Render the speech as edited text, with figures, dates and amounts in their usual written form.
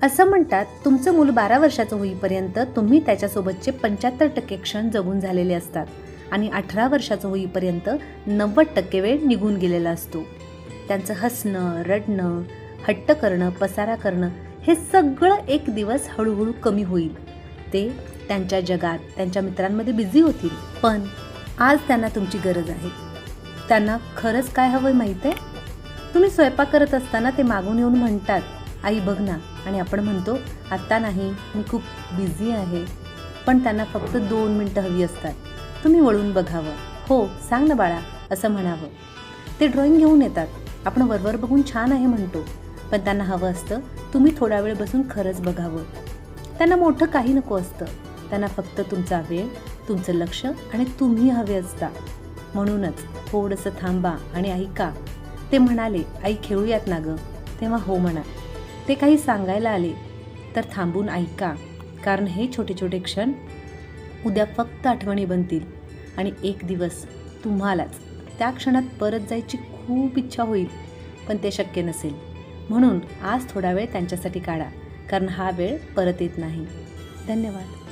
असं म्हणतात, तुमचं मूल 12 वर्षाचं होईपर्यंत तुम्ही त्याच्यासोबतचे 75% क्षण जगून झालेले असतात आणि 18 वर्षाचं होईपर्यंत 90% वेळ निघून गेलेला असतो. त्यांचं हसणं, रडणं, हट्ट करणं, पसारा करणं हे सगळं एक दिवस हळूहळू कमी होईल. ते त्यांच्या जगात, त्यांच्या मित्रांमध्ये बिझी होतील. पण आज त्यांना तुमची गरज आहे. त्यांना खरंच काय हवं माहीत आहे? तुम्ही स्वयंपाक करत असताना ते मागून येऊन म्हणतात, आई बघ ना, आणि आपण म्हणतो आत्ता नाही, मी खूप बिझी आहे. पण त्यांना फक्त 2 मिनटं हवी असतात. तुम्ही वळून बघावं, हो सांग ना बाळा, असं म्हणावं. ते ड्रॉइंग घेऊन येतात. आपण वरवर बघून छान आहे म्हणतो, पण त्यांना हवं असतं तुम्ही थोडा वेळ बसून खरंच बघावं. त्यांना मोठं काही नको असतं. त्यांना फक्त तुमचा वेळ, तुमचं लक्ष आणि तुम्ही हवे असता. म्हणूनच थोडंसं थांबा आणि ऐका. ते म्हणाले, आई खेळूयात ना गं, तेव्हा हो म्हणा. ते काही सांगायला आले तर थांबून ऐका, कारण हे छोटे छोटे क्षण उद्या फक्त आठवणी बनतील आणि एक दिवस तुम्हालाच त्या क्षणात परत जायची खूप इच्छा होईल, पण ते शक्य नसेल. म्हणून आज थोडा वेळ त्यांच्यासाठी काढा, कारण हा वेळ परत येत नाही. धन्यवाद.